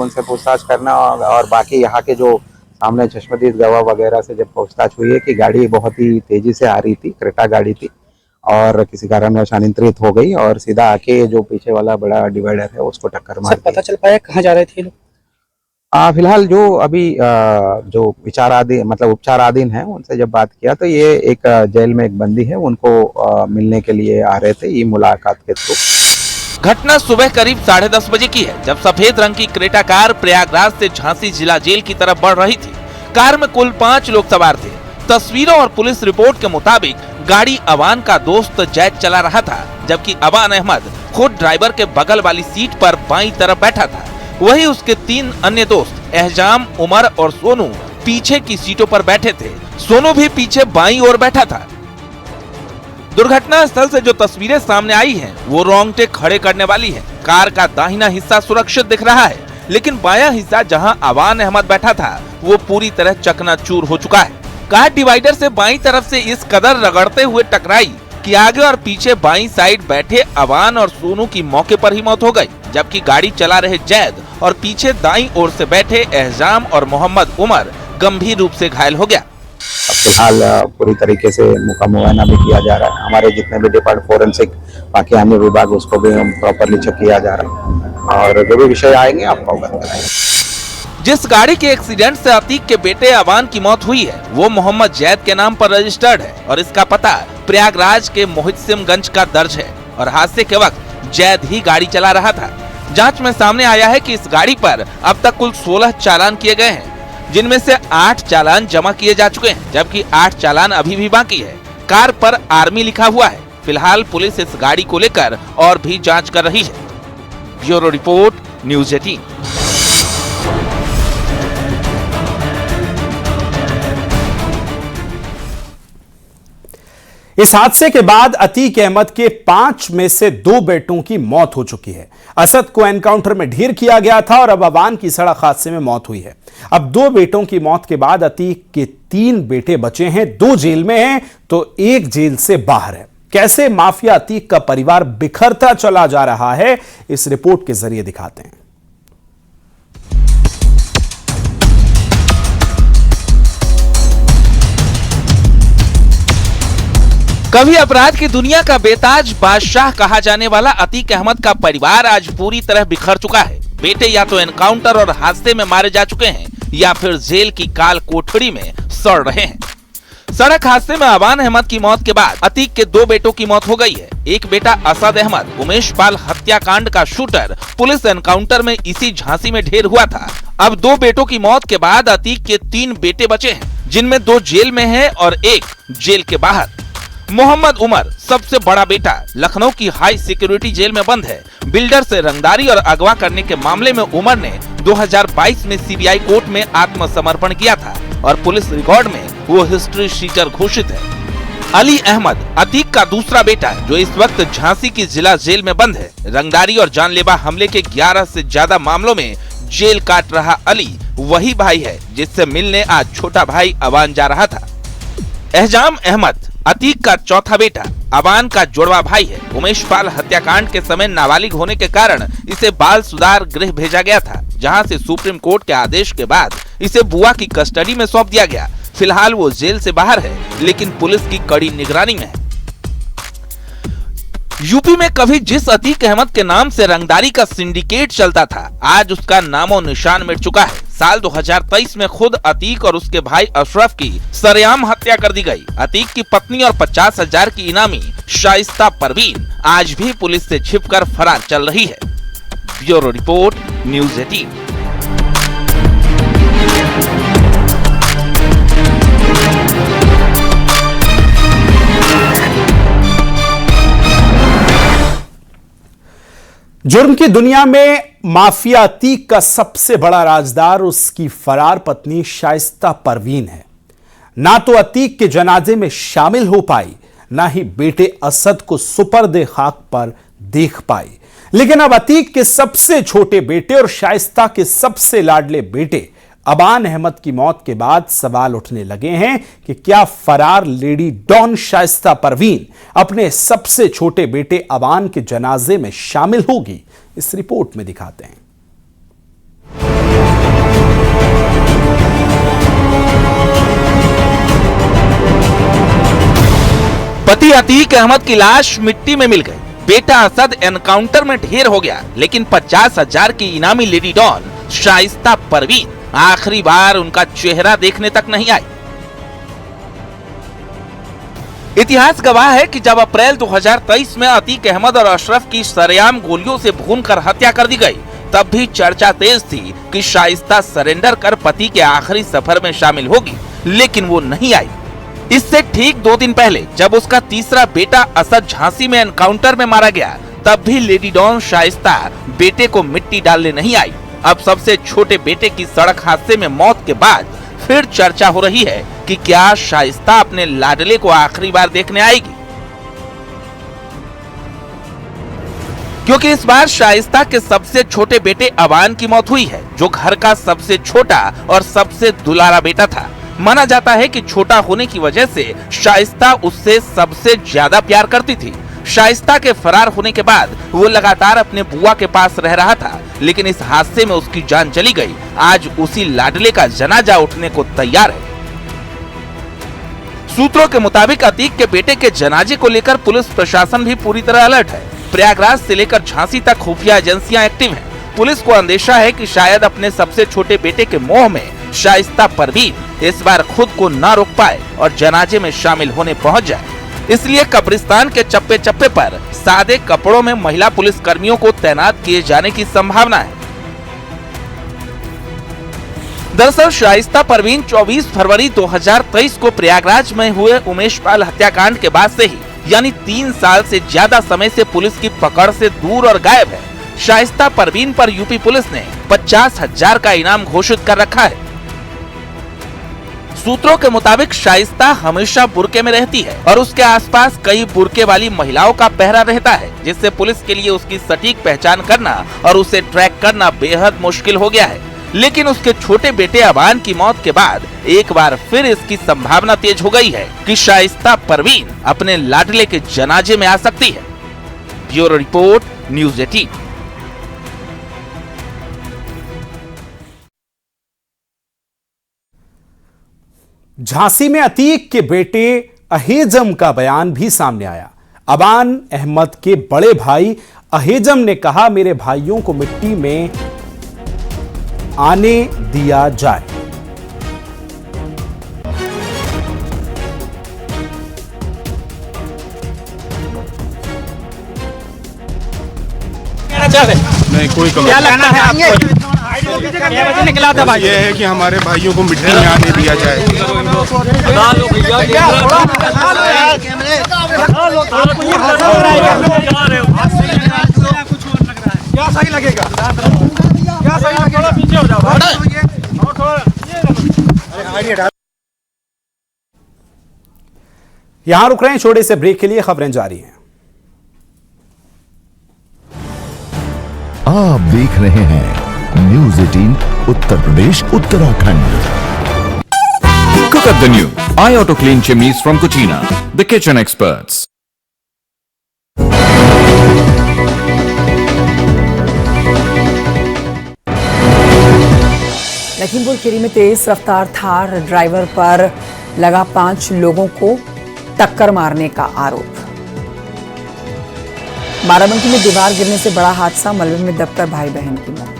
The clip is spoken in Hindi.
उनसे पूछताछ करना और बाकी यहाँ के जो सामने चश्मदीद गवाह वगैरह से जब पूछताछ हुई है कि गाड़ी बहुत ही तेजी से आ रही थी, क्रेटा गाड़ी थी और किसी कारणवश अनियंत्रित हो गई और सीधा आके जो पीछे वाला बड़ा डिवाइडर है उसको टक्कर मार दी। पता चल पाया कहाँ जा रहे थे लोग? फिलहाल जो अभी जो विचाराधीन मतलब उपचाराधीन है उनसे जब बात किया तो ये एक जेल में एक बंदी है, उनको मिलने के लिए आ रहे थे ये मुलाकात के थ्रू। घटना सुबह करीब 10:30 बजे की है, जब सफेद रंग की क्रेटा कार प्रयागराज से झांसी जिला जेल की तरफ बढ़ रही थी। कार में कुल 5 लोग सवार थे। तस्वीरों और पुलिस रिपोर्ट के मुताबिक गाड़ी अवान का दोस्त जैद चला रहा था, जबकि अवान अहमद खुद ड्राइवर के बगल वाली सीट पर बाईं तरफ बैठा था। वही उसके 3 अन्य दोस्त एहजाम, उमर और सोनू पीछे की सीटों पर बैठे थे। सोनू भी पीछे बाईं ओर बैठा था। दुर्घटना स्थल से जो तस्वीरें सामने आई हैं, वो रोंगटे खड़े करने वाली हैं। कार का दाहिना हिस्सा सुरक्षित दिख रहा है, लेकिन बायां हिस्सा जहां अवान अहमद बैठा था वो पूरी तरह चकनाचूर हो चुका है। कार डिवाइडर से बाईं तरफ से इस कदर रगड़ते हुए टकराई कि आगे और पीछे बाईं साइड बैठे अवान और सोनू की मौके पर ही मौत हो गई, जबकि गाड़ी चला रहे जैद और पीछे दाईं ओर से बैठे एहजाम और मोहम्मद उमर गंभीर रूप से घायल हो गया। फिलहाल पूरी तरीके से मुआयना भी किया जा रहा है। हमारे जितने भी डिपार्टमेंट फोरेंसिक बाकी अन्य विभाग उसको भी प्रॉपरली चेक किया जा रहा है और जो भी विषय आएंगे आपको अवगत कराएंगे। जिस गाड़ी के एक्सीडेंट से अतीक के बेटे अवान की मौत हुई है वो मोहम्मद जैद के नाम पर रजिस्टर्ड है और इसका पता प्रयागराज के मोहितसिमगंज का दर्ज है और हादसे के वक्त जैद ही गाड़ी चला रहा था। जांच में सामने आया है कि इस गाड़ी पर अब तक कुल 16 चालान किए गए हैं, जिनमें से 8 चालान जमा किए जा चुके हैं, जबकि 8 चालान अभी भी बाकी है। कार पर आर्मी लिखा हुआ है। फिलहाल पुलिस इस गाड़ी को लेकर और भी जांच कर रही है। Bureau report, news 18। इस हादसे के बाद अतीक अहमद के 5 में से 2 बेटों की मौत हो चुकी है। असद को एनकाउंटर में ढेर किया गया था और अब अवान की सड़क हादसे में मौत हुई है। अब 2 बेटों की मौत के बाद अतीक के 3 बेटे बचे हैं। 2 जेल में हैं तो 1 जेल से बाहर है। कैसे माफिया अतीक का परिवार बिखरता चला जा रहा है, इस रिपोर्ट के जरिए दिखाते हैं। कभी अपराध की दुनिया का बेताज बादशाह कहा जाने वाला अतीक अहमद का परिवार आज पूरी तरह बिखर चुका है। बेटे या तो एनकाउंटर और हादसे में मारे जा चुके हैं या फिर जेल की काल कोठरी में सड़ रहे हैं। सड़क हादसे में अवान अहमद की मौत के बाद अतीक के 2 बेटों की मौत हो गई है। एक बेटा असद अहमद उमेश पाल हत्याकांड का शूटर पुलिस एनकाउंटर में इसी झांसी में ढेर हुआ था। अब 2 बेटों की मौत के बाद अतीक के 3 बेटे बचे हैं, जिनमें 2 जेल में हैं और 1 जेल के बाहर। मोहम्मद उमर सबसे बड़ा बेटा लखनऊ की हाई सिक्योरिटी जेल में बंद है। बिल्डर से रंगदारी और अगवा करने के मामले में उमर ने 2022 में सीबीआई कोर्ट में आत्मसमर्पण किया था और पुलिस रिकॉर्ड में वो हिस्ट्री शीटर घोषित है। अली अहमद अतीक का दूसरा बेटा जो इस वक्त झांसी की जिला जेल में बंद है। रंगदारी और जानलेवा हमले के 11 से ज्यादा मामलों में जेल काट रहा अली वही भाई है जिससे मिलने आज छोटा भाई अवान जा रहा था। एहजाम अहमद अतीक का चौथा बेटा अवान का जुड़वा भाई है। उमेश पाल हत्याकांड के समय नाबालिग होने के कारण इसे बाल सुधार गृह भेजा गया था, जहां से सुप्रीम कोर्ट के आदेश के बाद इसे बुआ की कस्टडी में सौंप दिया गया। फिलहाल वो जेल से बाहर है, लेकिन पुलिस की कड़ी निगरानी में है। यूपी में कभी जिस अतीक अहमद के नाम से रंगदारी का सिंडिकेट चलता था, आज उसका नामो निशान मिट चुका है। साल 2023 में खुद अतीक और उसके भाई अशरफ की सरेआम हत्या कर दी गई। अतीक की पत्नी और 50,000 की इनामी शाइस्ता परवीन आज भी पुलिस से छिपकर फरार चल रही है। Bureau report, news 18। जुर्म की दुनिया में माफिया अतीक का सबसे बड़ा राजदार उसकी फरार पत्नी शाइस्ता परवीन है। ना तो अतीक के जनाजे में शामिल हो पाई, ना ही बेटे असद को सुपर्दे खाक पर देख पाई। लेकिन अब अतीक के सबसे छोटे बेटे और शाइस्ता के सबसे लाडले बेटे अवान अहमद की मौत के बाद सवाल उठने लगे हैं कि क्या फरार लेडी डॉन शाइस्ता परवीन अपने सबसे छोटे बेटे अवान के जनाजे में शामिल होगी। इस रिपोर्ट में दिखाते हैं। तभी अतीक अहमद की लाश मिट्टी में मिल गई। बेटा असद एनकाउंटर में ढेर हो गया, लेकिन 50,000 की इनामी लेडी डॉन शाइस्ता परवीन आखिरी बार उनका चेहरा देखने तक नहीं आई। इतिहास गवाह है कि जब अप्रैल 2023 में अतीक अहमद और अशरफ की सरेआम गोलियों से भूनकर हत्या कर दी गई, तब भी चर्चा तेज थी कि शाइस्ता सरेंडर कर पति के आखिरी सफर में शामिल होगी, लेकिन वो नहीं आई। इससे ठीक 2 दिन पहले जब उसका तीसरा बेटा असद झांसी में एनकाउंटर में मारा गया, तब भी लेडी डॉन शाइस्ता बेटे को मिट्टी डालने नहीं आई। अब सबसे छोटे बेटे की सड़क हादसे में मौत के बाद फिर चर्चा हो रही है कि क्या शाइस्ता अपने लाडले को आखिरी बार देखने आएगी, क्योंकि इस बार शाइस्ता के सबसे छोटे बेटे अवान की मौत हुई है, जो घर का सबसे छोटा और सबसे दुलारा बेटा था। माना जाता है कि छोटा होने की वजह से शाइस्ता उससे सबसे ज्यादा प्यार करती थी। शाइस्ता के फरार होने के बाद वो लगातार अपने बुआ के पास रह रहा था, लेकिन इस हादसे में उसकी जान चली गई। आज उसी लाडले का जनाजा उठने को तैयार है। सूत्रों के मुताबिक अतीक के बेटे के जनाजे को लेकर पुलिस प्रशासन भी पूरी तरह अलर्ट है। प्रयागराज से लेकर झांसी तक खुफिया एजेंसियां एक्टिव हैं। पुलिस को अंदेशा है कि शायद अपने सबसे छोटे बेटे के मोह में शाइस्ता परवीन इस बार खुद को न रोक पाए और जनाजे में शामिल होने पहुंच जाए। इसलिए कब्रिस्तान के चप्पे चप्पे पर सादे कपड़ों में महिला पुलिस कर्मियों को तैनात किए जाने की संभावना है। दरअसल शाइस्ता परवीन 24 फरवरी 2023 को प्रयागराज में हुए उमेश पाल हत्याकांड के बाद से ही, यानी 3 साल से ज्यादा समय से पुलिस की पकड़ से दूर और गायब है। शाइस्ता परवीन पर यूपी पुलिस ने 50,000 का इनाम घोषित कर रखा है। सूत्रों के मुताबिक शाइस्ता हमेशा बुर्के में रहती है और उसके आसपास कई बुर्के वाली महिलाओं का पहरा रहता है, जिससे पुलिस के लिए उसकी सटीक पहचान करना और उसे ट्रैक करना बेहद मुश्किल हो गया है। लेकिन उसके छोटे बेटे अवान की मौत के बाद एक बार फिर इसकी संभावना तेज हो गई है कि शाइस्ता परवीन अपने लाडले के जनाजे में आ सकती है। Bureau report, news 18। झांसी में अतीक के बेटे अहेजम का बयान भी सामने आया। अवान अहमद के बड़े भाई अहेजम ने कहा, मेरे भाइयों को मिट्टी में आने दिया जाए। नहीं कोई कमी। क्या लगना है आपको? क्या वजह निकला था भाई? ये है कि हमारे भाइयों को मिट्टी में आने दिया जाए। क्या सही लगेगा? क्या सही लगेगा? पीछे हो जाओ। यहां रुक रहे हैं, छोटे से ब्रेक के लिए खबरें जारी हैं। आप देख रहे हैं news 18 Uttar Pradesh Uttarakhand. Cook up the new iAuto Clean chimneys from Cucina, the kitchen experts. Lakhimpur Kheri में तेज रफ्तार थार ड्राइवर पर लगा 5 लोगों को टक्कर मारने का आरोप। बाराबंकी में दीवार गिरने से बड़ा हादसा, मलबे में दबकर भाई बहन की मौत।